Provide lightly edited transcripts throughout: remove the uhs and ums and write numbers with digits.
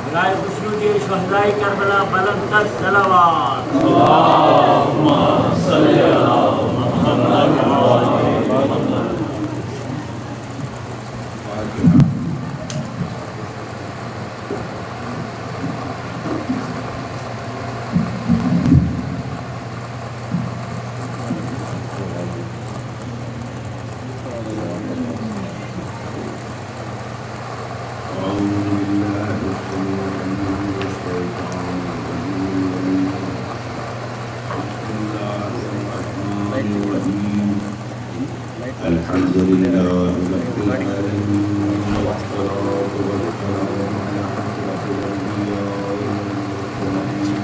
برائے خشنودی شہدائے کربلا بلند تر صلوات اللہم صلی علی محمد و آل محمد. الحمد لله رب العالمين والصلاة والسلام على أشرف الأنبياء والمرسلين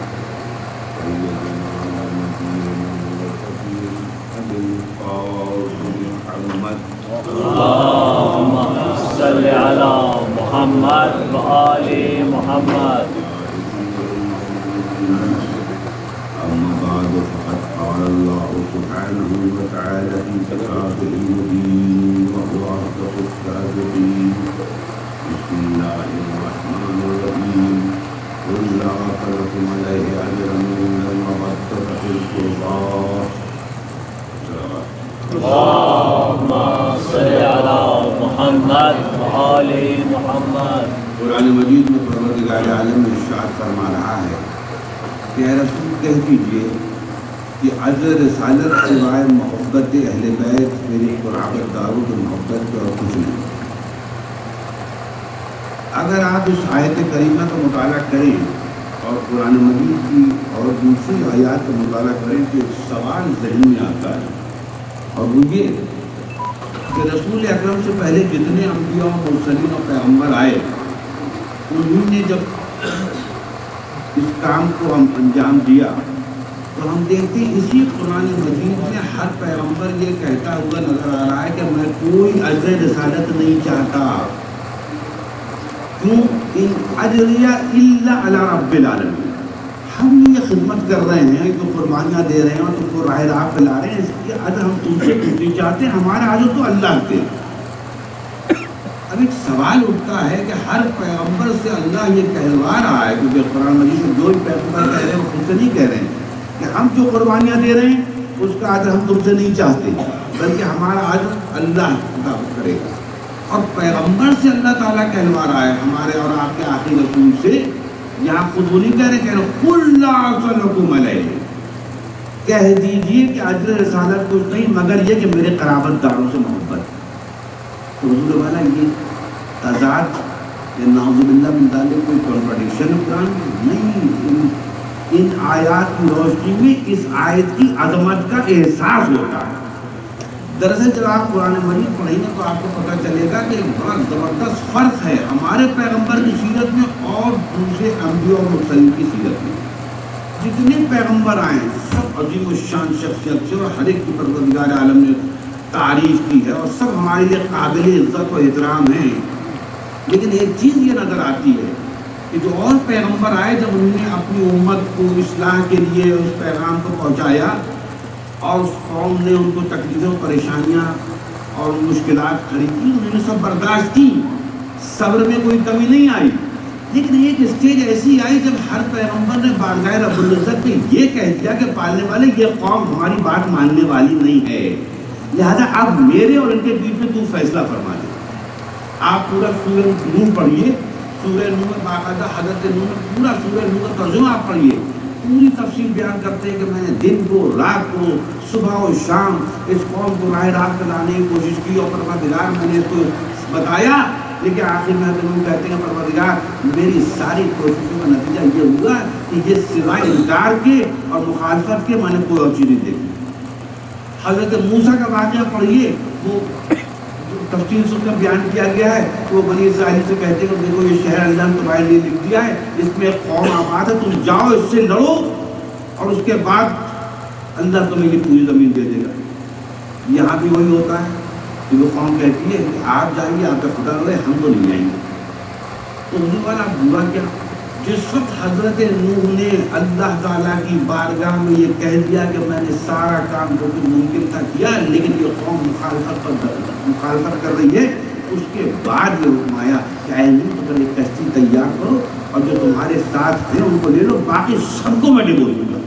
سيدنا ونبينا وشفيعنا أبي القاسم محمد. اللہم صلی علی محمد و آل محمد. أما بعد فقد قال الله سبحانه وتعالى في كتابه المبين وهو أصدق الصادقين. بسم الله الرحمن الرحيم. قل لا أسألكم عليه أجرا إلا المودة في القربى. اللہم صلی علی محمد و آل محمد. قرآن مجید میں پروردگار عالم نے ارشاد فرما رہا ہے کہ اے رسول کہہ دیجیے کہ عزر رسالت سوائے محبت اہل بیت میری قرابت داروں کی محبت کے اور کچھ نہیں. اگر آپ اس آیت کریمہ کا مطالعہ کریں اور قرآن مجید کی اور دوسری آیات کا مطالعہ کریں تو ایک سوال ذہن میں آتا ہے، اور وہ یہ کہ رسول اکرم سے پہلے جتنے انبیاء و مرسلین و پیغمبر آئے انہوں نے جب اس کام کو ہم انجام دیا تو ہم دیکھتے ہیں اسی قرآن مجید میں ہر پیغمبر یہ کہتا ہوا نظر آ رہا ہے کہ میں کوئی اجر رسالت نہیں چاہتا. کیوں؟ ان اجریہ الا علی رب العالمین. ہم یہ خدمت کر رہے ہیں، جو قربانیاں دے رہے ہیں اور تم کو راہ راہ پہ لا رہے ہیں، اس کی اجر ہم تم سے کچھ نہیں چاہتے، ہمارا اجر تو اللہ کے. اب ایک سوال اٹھتا ہے کہ ہر پیغمبر سے اللہ یہ کہلوا رہا ہے، کیونکہ قرآن مجید میں جو بھی پیغمبر کہہ رہے ہیں وہ خود سے نہیں کہہ رہے ہیں کہ ہم جو قربانیاں دے رہے ہیں اس کا اجر ہم تم سے نہیں چاہتے، بلکہ ہمارا اجر اللہ مطابق کرے گا. اور پیغمبر سے اللہ تعالیٰ کہلوا رہا ہے ہمارے اور آپ کے آخری رسول سے. یہاں خود وہ نہیں کہہ رہے، قل لا اسألکم علیہ، کہہ دیجیے کہ اجر رسالت کچھ نہیں مگر یہ کہ میرے قرابت داروں سے محبت. تو حضور والا یہ تضاد یا نعوذ باللہ من ذالک کوئی کنٹراڈکشن قرآن نہیں. ان آیات کی روشنی میں اس آیت کی عظمت کا احساس ہوتا ہے. دراصل جب آپ قرآن مجید پڑھیں گے تو آپ کو پتہ چلے گا کہ بڑا زبردست فرق ہے ہمارے پیغمبر کی سیرت میں اور دوسرے انبیاء اور مرسلین کی سیرت میں. جتنے پیغمبر آئے سب عظیم الشان شخصیت سے اور ہر ایک کی پروردگار عالم نے تعریف کی ہے اور سب ہمارے لیے قابل عزت و احترام ہیں. لیکن ایک چیز یہ نظر آتی ہے کہ جو اور پیغمبر آئے جب انہوں نے اپنی امت کو اصلاح کے لیے اس پیغام کو پہنچایا اور اس قوم نے ان کو تکلیفیں پریشانیاں اور مشکلات کھڑی کی، انہوں نے سب برداشت کی، صبر میں کوئی کمی نہیں آئی. لیکن ایک اسٹیج ایسی آئی جب ہر پیغمبر نے بارگاہ رب العزت میں یہ کہہ دیا کہ پالنے والے یہ قوم ہماری بات ماننے والی نہیں ہے، لہذا اب میرے اور ان کے بیچ میں تو فیصلہ فرما دے. آپ پورا سورہ نور پڑھیے، سورہ نور میں باقاعدہ حضرت نور میں پورا سورہ نور کا ترجمہ آپ پڑھیے، پوری تفصیل بیان کرتے ہیں کہ میں نے دن کو رات کو صبح و شام اس قوم کو راہ راہ پہ لانے کی کوشش کی اور پروردگار میں نے اس کو بتایا. لیکن آخر میں ہم کہتے ہیں پروردگار میری ساری کوششوں کا نتیجہ یہ ہوا کہ یہ سوائے انکار کے اور مخالفت کے میں نے کوئی اور چیز نہیں دیکھی. حضرت موسیٰ کا واقعہ پڑھیے، وہ تفصیل سے کا بیان کیا گیا ہے. وہ بنی اسرائیل سے کہتے ہیں کہ دیکھو یہ شہر اللہ نے تمہارے لیے لکھ دیا ہے، اس میں ایک قوم آباد ہے، تم جاؤ اس سے لڑو اور اس کے بعد اللہ تمہیں یہ پوری زمین دے دے گا. یہاں بھی وہی ہوتا ہے کہ وہ قوم کہتی ہے کہ آپ جائیے، آپ کا خدا رہے، ہم تو نہیں جائیں گے. تو حضور والا آپ برا کیا، جس وقت حضرت نوح نے اللہ تعالیٰ کی بارگاہ میں یہ کہہ دیا کہ میں نے سارا کام جو کہ ممکن تھا کیا لیکن یہ قوم مخالفت کر رہی ہے، اس کے بعد یہ حکم آیا کہ اے نوح اگر ایک کشتی تیار کرو اور جو تمہارے ساتھ ہیں ان کو لے لو، باقی سب کو میں ڈبو دوں گا۔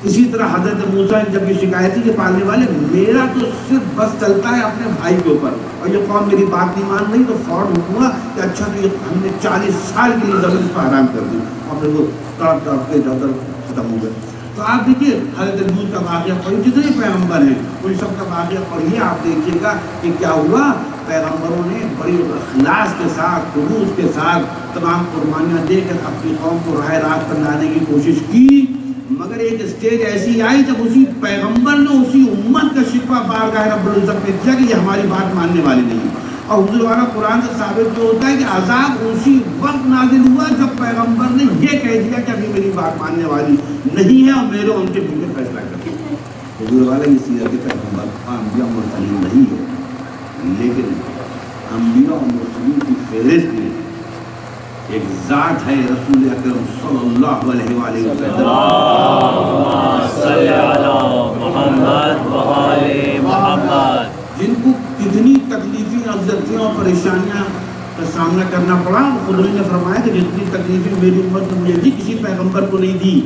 اسی طرح حضرت موسیٰ نے جب یہ شکایت کی کہ پالنے والے میرا تو صرف بس چلتا ہے اپنے بھائی کے اوپر اور یہ قوم میری بات نہیں مان رہی، تو فوراً ہوا کہ اچھا تو یہ ہم نے 40 سال کے لیے زمین اس پر حرام کر دی اور پھر وہ تڑپ تڑپ کے ادھر ختم ہو گئے۔ تو آپ دیکھیے حضرت نوح کا واقعہ پڑھیے، جتنے پیغمبر ہیں ان سب کا واقعہ پڑھیے، آپ دیکھیے گا کہ کیا ہوا۔ پیغمبروں نے بڑی اخلاص کے ساتھ خلوص کے ساتھ تمام قربانیاں دے کر اپنی قوم کو راہ راست پر لانے کی کوشش کی، مگر ایک اسٹیج ایسی آئی جب اسی پیغمبر نے اسی امت کا شکوہ بارگاہ رب العزت میں کیا کہ یہ ہماری بات ماننے والی نہیں۔ اور حضور والا قرآن سے ثابت جو ہوتا ہے کہ عذاب اسی وقت نازل ہوا جب پیغمبر نے یہ کہہ دیا کہ ابھی میری بات ماننے والی نہیں ہے اور میرے ان کے پیچھے فیصلہ کر دیا۔ حضور والا یہ سیرت پیغمبر انبیاء و مرسلین نہیں ہے، لیکن انبیاء و مرسلین کی فہرست میں ایک ذات ہے رسول اکرم صلی اللہ علیہ وآلہ وسلم، اللہم صلی علی محمد و آل محمد، جن کو کتنی تکلیفیں اذیتیں اور پریشانیاں کا سامنا کرنا پڑا۔ خود نے فرمایا کہ جتنی تکلیفیں میری امت نے مجھے دی کسی پیغمبر کو نہیں دی،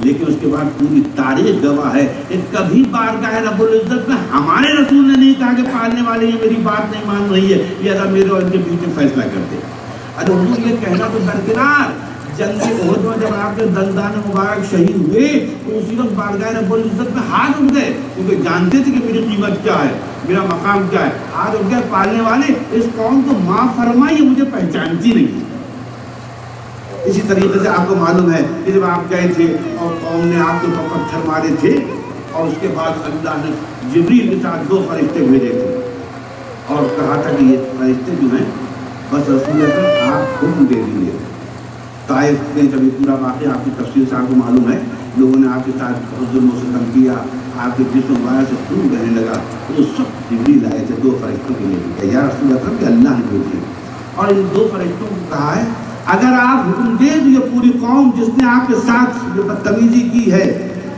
لیکن اس کے بعد پوری تاریخ گواہ ہے کہ کبھی بارگاہ رب العزت میں ہمارے رسول نے نہیں کہا کہ پالنے والے یہ میری بات نہیں مان رہی ہے، لہذا میرے اور ان کے بیچ میں فیصلہ کر دے۔ ارے حضور یہ کہنا تو درکنار، جنگ احد میں جب آپ کے دندان مبارک شہید ہوئے تو اسی وقت بارگاہ رب العزت میں ہاتھ اٹھ گئے، کیونکہ جانتے تھے کہ میری قیمت کیا ہے، میرا مقام کیا ہے۔ ہاتھ اٹھ گئے، پالنے والے اس قوم کو معاف فرمائیے، مجھے پہچانتی نہیں۔ اسی طریقے سے آپ کو معلوم ہے کہ جب آپ گئے تھے اور قوم نے آپ کے اوپر پتھر مارے تھے اور اس کے بعد اللہ نے جبریل کے ساتھ 2 فرشتے بھیجے تھے اور کہا تھا کہ یہ فرشتے جو ہیں بس رسول اللہ آپ حکم دے دیجیے۔ طائف میں جب یہ پورا واقعہ آپ کی تفصیل سے آپ کو معلوم ہے، لوگوں نے آپ کے ساتھ بہت ظلم و ستم کیا، آپ کے جسم مبارک سے خون بہنے لگا، تو اس وقت جبریل آئے تھے 2 فرشتوں کے لیے کہ یا رسول اللہ کہ اللہ نے بھیجے، اور ان 2 فرشتوں کو کہا ہے اگر آپ حکم دیں تو یہ پوری قوم جس نے آپ کے ساتھ جو بدتمیزی کی ہے،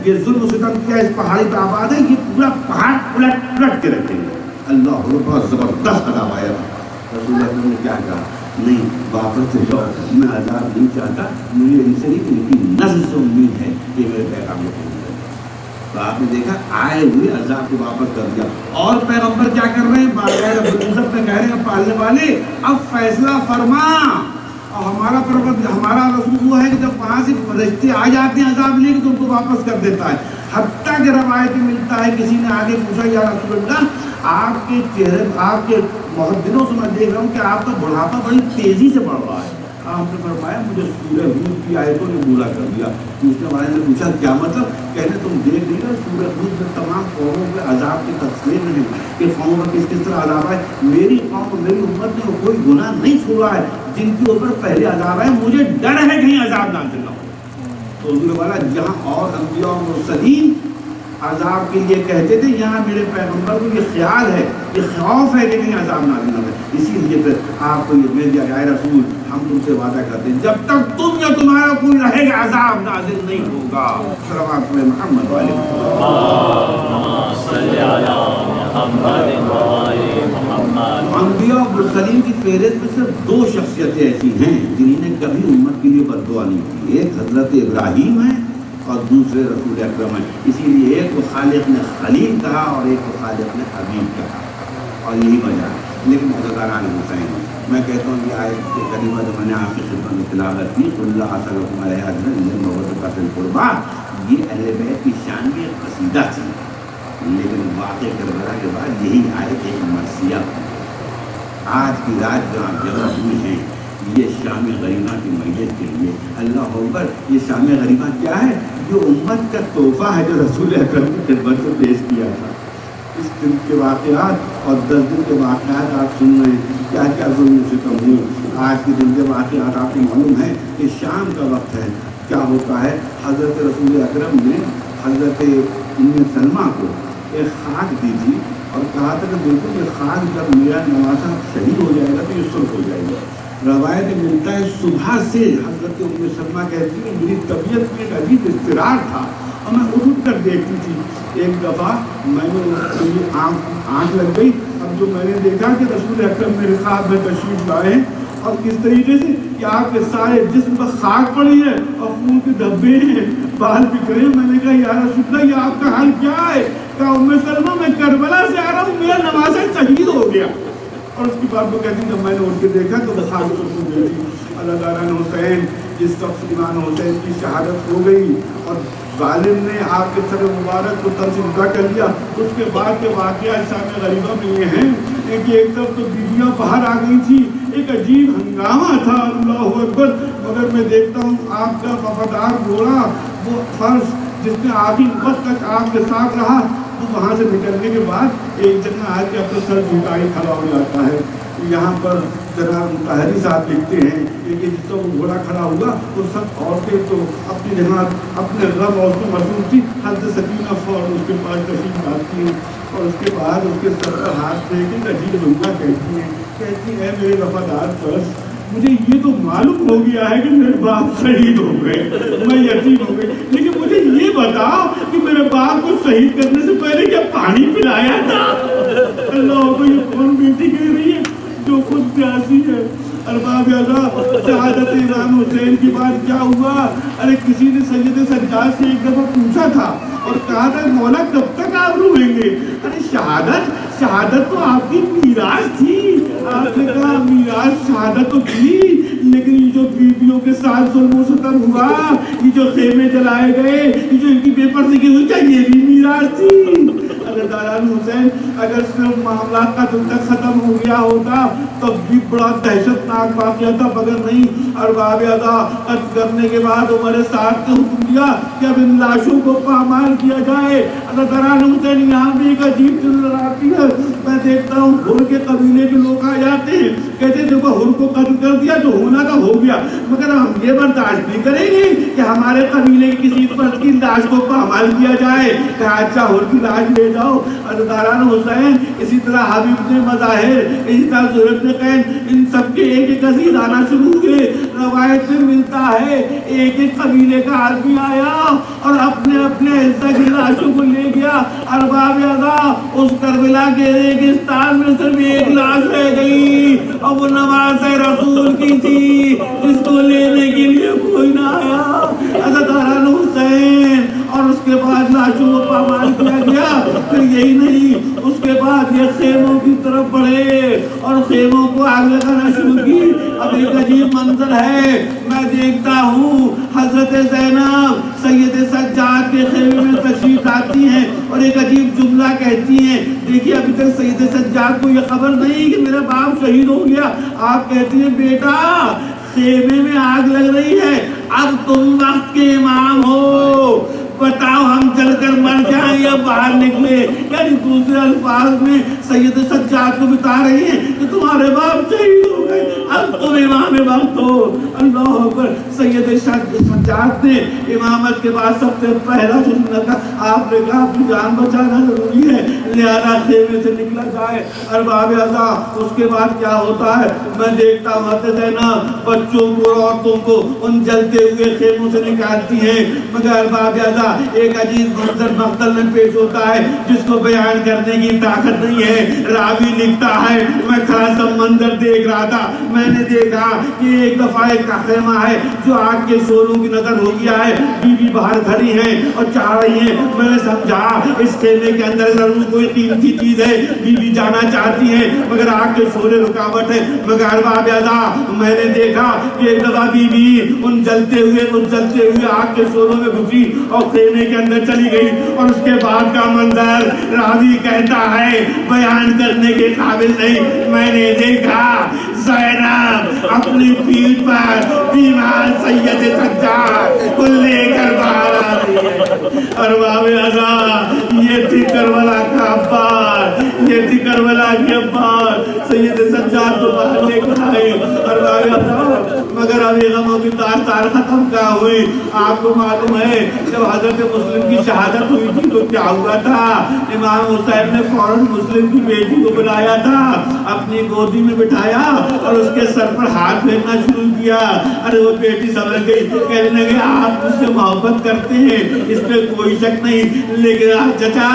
یہ ظلم و ستم کیا، اس پہاڑی پہ آباد ہے، یہ پورا پہاڑ پلٹ کے رکھیں گے۔ اللہ بہت زبردست عذاب آیا تھا۔ رسول اللہ نے کیا کہا؟ نہیں، واپس سے جاؤ، میں عذاب نہیں چاہتا، مجھے ان سے نہیں کہ ان کی نسل سے امید ہے کہ میرے پیغام کو پہنچ جائے۔ تو آپ نے دیکھا آئے ہوئے عذاب کو واپس کر دیا، اور پیغمبر کیا کر رہے ہیں؟ بارگاہ رب العزت میں کہہ رہے ہیں پالنے والے اب فیصلہ فرما۔ اور ہمارا رسول وہ ہے کہ جب وہاں سے فرشتے آ جاتے ہیں عذاب لے کے تو ان کو واپس کر دیتا ہے۔ حتیٰ کہ روایت میں ملتا ہے کسی نے آگے پوچھا یا رسول اللہ آپ کے چہرے، آپ کے بہت دنوں سے میں دیکھ رہا ہوں کہ آپ کا بڑھاپا بڑی تیزی سے بڑھ رہا ہے۔ آپ نے فرمایا مجھے سورہ ہود کی آیتوں نے بولا کر دیا۔ پوچھنے والے نے پوچھا کیا مطلب؟ کہنے تم دیکھ نہیں رہے سورہ ہود میں تمام قوموں کے عذاب کی تفصیل نہیں کہ قوموں کا کس طرح عذاب ہے۔ میری قوم میری امت نے کوئی گناہ نہیں چھوڑا ہے جن کے اوپر پہلے عذاب ہے، مجھے ڈر ہے کہیں عذاب نازل نہ ہو۔ تو حضور والا جہاں اور انبیاء و مرسلین عذاب کے لیے کہتے تھے، یہاں میرے پیغمبر کو یہ خیال ہے، یہ خوف ہے کہ کہیں عذاب نازل نہ ہو۔ اسی لیے پھر آپ کو یہ بھیج دیا کہ اے رسول ہم تم سے وعدہ کرتے ہیں جب تک تم یا تمہارا کوئی رہے گا عذاب نازل نہیں ہوگا۔ صلوات محمد والے انبیاء و مرسلین کی فہرست میں صرف 2 شخصیتیں ایسی ہیں جنہوں نے کبھی امت کے لیے بددعا نہیں کی، ایک حضرت ابراہیم ہے اور دوسرے رسول اکرم ہیں۔ اسی لیے ایک کو خالق نے خلیل کہا اور ایک کو خالق نے حبیب کہا، اور یہی وجہ ہے۔ لیکن حضرت حسین میں کہتا ہوں یہ آیت کریمہ جو میں نے آپ کی خدمت میں تلاوت کی اللہ صلی علیہ وسلم، یہ اہل بیت کی شان میں ایک قصیدہ تھی، لیکن واقع کربلا کے بعد یہی آیت ایک مرثیہ تھی۔ آج کی رات جو آپ جمع ہوئی ہیں یہ شام غریبہ کی میت کے لیے، اللہ اکبر، یہ شام غریبہ کیا ہے؟ جو امت کا تحفہ ہے جو رسول اکرم کی خدمت میں پیش کیا تھا۔ اس دن کے واقعات اور 10 دن کے واقعات آپ سن رہے ہیں، کیا کیا ظلم و ستم ہوئے۔ آج کے دن کے واقعات آپ کو معلوم ہے کہ شام کا وقت ہے، کیا ہوتا ہے؟ حضرت رسول اکرم نے حضرت ام سلمہ کو ایک خاک دی تھی اور کہا تھا کہ بالکل یہ خاک جب میرا نواسا شہید ہو جائے گا تو یہ سرخ ہو جائے گا۔ روایت ملتا ہے صبح سے حضرت ام سلمہ کہتی ہے میری طبیعت میں ایک عجیب اضطرار تھا اور میں اٹھ کر دیکھتی تھی. ایک دفعہ میں نے میری آنکھ لگ گئی. اب جو میں نے دیکھا کہ رسول اکرم میرے ساتھ میں تشریف لائے اور کس طریقے سے کہ آپ کے سارے جسم پر خاک پڑی ہے اور خون کے دھبے ہیں, بال بکھرے. میں نے کہا یا رسول اللہ یہ آپ کا حال کیا ہے؟ کہا ام سلمہ میں کربلا سے آ رہا ہوں, میرا نواسہ شہید ہو گیا. اور اس کی بات کو کہتی جب میں نے اٹھ کے دیکھا تو وہ خاک پر سو گئی تھی. اللہ تعالیٰ نے حسین جس شخص امام حسین کی شہادت ہو گئی اور ظالم نے آپ کے سر مبارک کو طرز ادا کر لیا, اس کے بعد کے واقعہ شان غریبہ میں یہ ہیں کہ ایک طرف تو بیویاں باہر آ گئی تھی, ایک عجیب ہنگامہ تھا. اللہ اکبر. مگر میں دیکھتا ہوں آپ کا وفادار گھوڑا وہ فرض جس نے آخری وقت تک آپ کے ساتھ رہا, تو وہاں سے نکلنے کے بعد ایک جگہ آ کے اپنا سر جھکائی کھڑا ہو جاتا ہے. یہاں پر جناب مطہری صاحب لکھتے ہیں کہ جس طرح وہ گھوڑا کھڑا ہوا تو سب عورتیں تو اپنی جہاں اپنے رب اور کو مصروف تھی. حضرت سکینہ فوراً اس کے پاس تشریف لاتی ہیں اور اس کے بعد اس کے سر پر ہاتھ پھیر کے عجیب جملہ کہتی ہے میرے وفادار فرس, مجھے یہ تو معلوم ہو گیا ہے کہ میرے باپ شہید ہو گئے, میں یتیم ہو گئی, لیکن مجھے یہ بتاؤ کہ میرے باپ کو شہید کرنے سے پہلے کیا پانی پلایا تھا؟ اللہ کو یہ کون بیٹی کہہ رہی ہے جو خود پیاسی ہے. ارباب اللہ شہادت امام حسین کی بات کیا ہوا؟ ارے کسی نے سید سجاد سے ایک دفعہ پوچھا تھا اور کہا تھا مولا کب تک آپ روئیں گے؟ ارے شہادت تو آپ کی میراث تھی. آپ نے کہا میراث شہادت تو تھی, لیکن یہ جو بیویوں کے ساتھ ظلم و ستم ہوا, یہ جو خیمے جلائے گئے, یہ جو ان کی بے پردگی ہوئی, کیا یہ بھی میراث تھی؟ اللہ تعالیٰ حسین اگر صرف معاملات کا دل تک ختم ہو گیا ہوتا تب بھی بڑا دہشت ناک واقعہ تھا, مگر نہیں. ارباب ادا قتل کرنے کے بعد عمر سعد نے حکم دیا کہ اب ان لاشوں کو پامال کیا جائے. اللہ تعالیٰ حسین یہاں بھی ایک عجیب چیز نظر آتی ہے. میں دیکھتا ہوں ہر کے قبیلے کے لوگ آ جاتے ہیں, کہتے ہیں دیکھو ہر کو قتل کر دیا تو ہونا تو ہو گیا, مگر ہم یہ برداشت نہیں کریں گے کہ ہمارے قبیلے کی کسی فرد کی لاش کو پامال کیا جائے. کہا اچھا ہر کی لاش لے جاؤ. اللہ تعالیٰ حسین اسی طرح حبیب نے مظاہر, اسی طرح ضرورت نے قین, ان سب کے ایک ایک عزیز آنا شروع ہوئے. روایت میں ملتا ہے ایک ایک قبیلے کا آدمی آیا اور اپنے اپنے عزت کی لاشوں کو لے گیا. ارباب ادا اس کربلا کے ریگستان میں صرف ایک لاش رہ گئی اور وہ نواز رسول کی تھی, جس کو لینے کے لیے کوئی نہ آیا. اللہ تعالیٰ حسین اور اس کے بعد لاشوں کو پامال کیا گیا. پھر یہی نہیں, اس کے بعد یہ خیموں کی طرف بڑھے اور خیموں کو آگ لگانا شروع کی. اب ایک عجیب منظر ہے, میں دیکھتا ہوں حضرت زینب سید سجاد کے خیمے میں تشریف لاتی ہیں اور ایک عجیب جملہ کہتی ہیں. دیکھیے ابھی تک سید سجاد کو یہ خبر نہیں کہ میرا باپ شہید ہو گیا. آپ کہتی ہیں بیٹا خیمے میں آگ لگ رہی ہے, اب تم وقت کے امام ہو, بتاؤ ہم جل کر مر جائیں یا باہر نکلے. یعنی دوسرے الفاظ میں سید سجاد کو بتا رہی ہیں کہ تمہارے باپ شہید ہو گئے, اب تم امام وقت ہو. اللہ اکبر. سید سجاد نے امامت کے بعد سب سے پہلا جملہ کا آپ نے کہا اپنی جان بچانا ضروری ہے, لہذا خیمے سے نکلا جائے. ارباب اعضا اس کے بعد کیا ہوتا ہے میں دیکھتا ہوں حضرت زینب بچوں کو عورتوں کو ان جلتے ہوئے خیموں سے نکالتی ہیں. مگر ارباب اعضا ایک عجیب منظر مقتل میں پیش ہوتا ہے جس کو بیان کرنے کی طاقت نہیں ہے. راوی لکھتا ہے میں کھڑا سب منظر دیکھ رہا تھا, میں نے دیکھا کہ ایک دفعہ ایک خیمہ ہے جو آگ کے شعلوں کی نظر ہو گیا ہے, بیوی باہر کھڑی ہیں اور چاہ رہی ہیں. میں نے سمجھا اس خیمے کے اندر ضرور کوئی قیمتی چیز ہے, بیوی جانا چاہتی ہے مگر آگ کے شعلے رکاوٹ ہے. مگر ارباب اعضا میں نے دیکھا کہ ایک دفعہ بیوی ان جلتے ہوئے آگ کے شعلوں میں گھسی اور خیمے کے اندر چلی گئی. اور اس کے بعد کا منظر راوی کہتا ہے بیان کرنے کے قابل نہیں. میں نے دیکھا زینب اپنی پیٹھ پر بیمار سید سجاد کو لے کر باہر آ رہی ہے. ارباب اعضا یہ تھی کربلا کا عباس, یہ تھی کربلا کی عباس. سید سجاد کو باہر لے کر آئے. ارباب اعضا مگر اب یہ غموں کی تار ختم کیا ہوئی؟ آپ کو معلوم ہے جب حضرت مسلم کی شہادت ہوئی تھی تو کیا ہوا تھا؟ امام حسین نے فوراً مسلم کی بیٹی کو بلایا تھا، اپنی گودی میں بٹھایا اور اس کے سر پر ہاتھ پھیرنا شروع کیا۔ ارے وہ بیٹی سمجھ گئی، کہنے لگے آپ مجھ سے محبت کرتے ہیں، اس پہ کوئی شک نہیں، لیکن چچا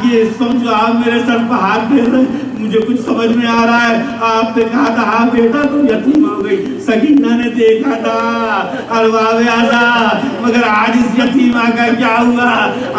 یہ اس وقت جو آپ میرے سر پر ہاتھ پھیر رہے ہیں مجھے کچھ سمجھ میں آ رہا ہے۔ آپ نے کہا تھا ہاں بیٹا تم یتیم ہو گئی، سکینہ نے دیکھا تھا الباب آزاد، مگر آج اس یتیمہ کا کیا ہوا؟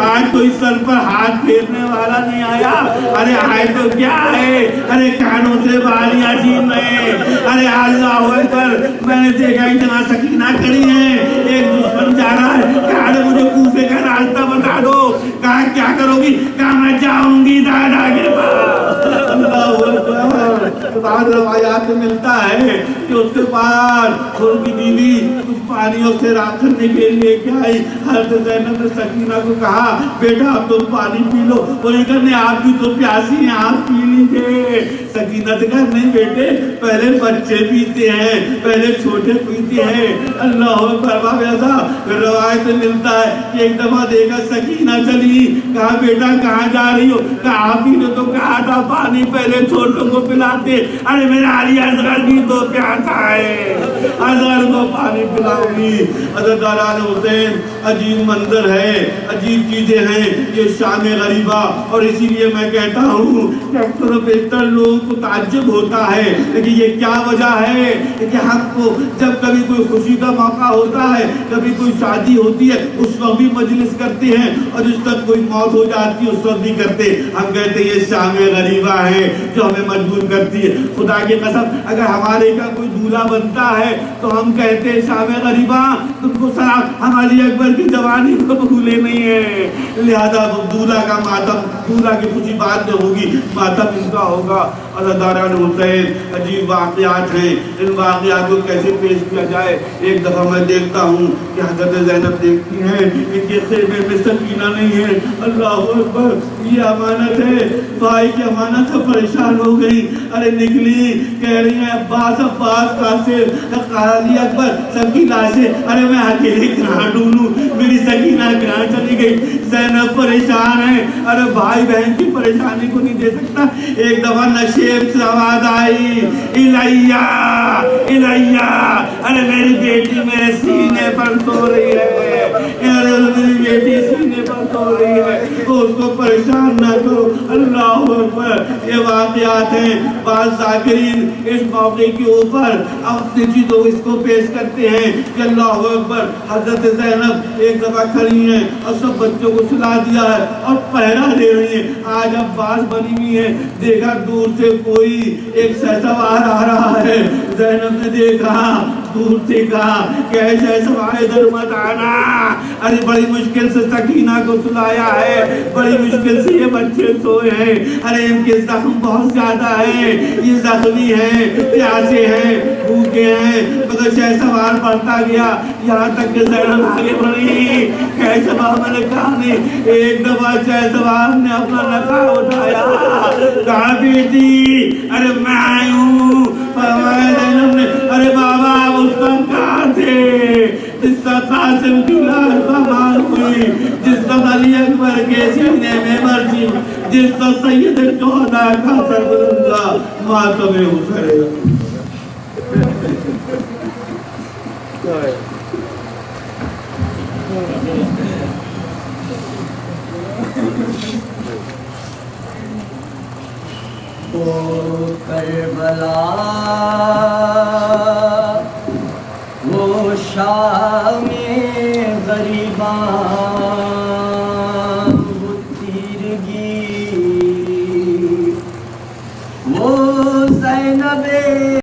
آج کوئی سر پر ہاتھ پھیرنے والا نہیں آیا۔ ارے آئے تو کیا ہے؟ ارے کانوں سے بالیاں چھین رہے، ارے اللہ اکبر، میں نے دیکھا اتنا سکینہ کھڑی ہے، ایک دشمن جا رہا ہے، کہا مجھے کوفے کا راستہ بتا دو، کہا کیا کرو گی؟ کہا میں جاؤں گی دادا کے پاس۔ اللہ اکبر، بعض روایات میں ملتا ہے کہ اس کے پاس ان کی بیوی کچھ پانیوں سے راکھ کرنے کے لیے کیا آئی، حضرت زینب نے سکینہ کو کہا بیٹا اب تم پانی پی لو، وہ یہ کہنے آپ بھی تو پیاسی ہیں آپ پی لیجئے۔ سکینہ نے کہا نہیں بیٹے پہلے بچے پیتے ہیں، پہلے چھوٹے پیتے ہیں۔ اللہ اکبر، باب ایسا روایت میں ملتا ہے کہ ایک دفعہ دیکھا سکینہ چلی، کہا بیٹا کہاں جا رہی ہو؟ کہا آپ ہی نے تو کہا تھا پانی پہلے چھوٹوں کو پلاتے، ارے میرا علی اصغر بھی تو پیاسا ہے، اصغر کو پانی پلاؤں گی۔ حضرت دوران حسین عجیب منظر ہے، عجیب چیزیں ہیں یہ شام غریبہ، اور اسی لیے میں کہتا ہوں کہ اکثر و بیشتر لوگوں کو تعجب ہوتا ہے لیکن یہ کیا وجہ ہے کہ ہم کو جب کبھی کوئی خوشی کا موقع ہوتا ہے، کبھی کوئی شادی ہوتی ہے، اس وقت بھی مجلس کرتے ہیں، اور جس تک کوئی موت ہو جاتی ہے اس وقت بھی کرتے ہیں۔ ہم کہتے ہیں یہ شام غریبہ ہے جو ہمیں مجبور کرتی ہے۔ خدا کی قسم اگر ہمارے کا کوئی دولہا بنتا ہے تو ہم کہتے ہیں شام غریبہ تم کو سلام، ہم علی اکبر کی جوانی کو بھولے نہیں ہیں، لہذا دولہا کا ماتم، دولہا کی خوشی بعد میں ہوگی، ماتم ان کا ہوگا۔ حضرت دوران حسین عجیب واقعات ہیں، ان واقعات کو کیسے پیش کیا جائے؟ ایک دفعہ میں دیکھتا ہوں کہ حضرت زینب دیکھتی ہیں کہ خیمے میں سکینہ نہیں ہے، اللہ اکبر، یہ امانت ہے، بھائی کی امانت سے پریشان ہو گئی، ارے نکلی کہہ رہی ہیں عباس عباس قاسم علی اکبر سب کی لاشیں، ارے میں اکیلے کہاں ڈھونڈوں، میری سکینہ کہاں چلی گئی؟ زینب پریشان ہے، ارے بھائی بہن کی پریشانی کو نہیں دے سکتا۔ ایک دفعہ نشیب سے آواز آئی الیہ الیہ، ارے میری بیٹی میرے سینے پر سو رہی ہے، ارے میری بیٹی سینے پر سو رہی ہے، اس کو پریشان نہ کرو۔ اللہ اکبر، یہ واقعات ہیں۔ بعض ذاکرین اس موقع کے اوپر اپنی چیزوں اس کو پیش کرتے ہیں کہ اللہ اکبر، حضرت زینب ایک دفعہ کھڑی ہیں اور سب بچوں کو سلا دیا ہے اور پہرا دے رہی ہیں، آج اب باز بنی ہوئی ہے، دیکھا دور سے کوئی ایک شہسوار آ رہا ہے، زینب نے دیکھا دور سے کہا کہ اے شہسوار ادھر مت آنا، ارے بڑی مشکل سے سکینہ کو سلایا ہے، بڑی مشکل سے یہ بچے سوئے ہیں، ارے ان کے زخم بہت زیادہ ہیں، یہ زخمی ہیں، پیاسے ہیں، بھوکے ہیں، مگر شہسوار بڑھتا گیا یہاں تک کہ زینب آگے بڑھی۔ شہسوار میں نے کہا نہیں، ایک دفعہ شہسوار نے اپنا نقاب اٹھایا، کہا بیٹی ارے میں آئی ہوں، زینب نے ارے بابا اس وقت کہاں تھے جس کا قاسم کی لاش بمار ہوئی، جس کا علی اکبر کے سینے میں مرچی، جس کا سید شہداء کا سر بلندہ ماتم حسین۔ وہ کربلا وہ شام غریباں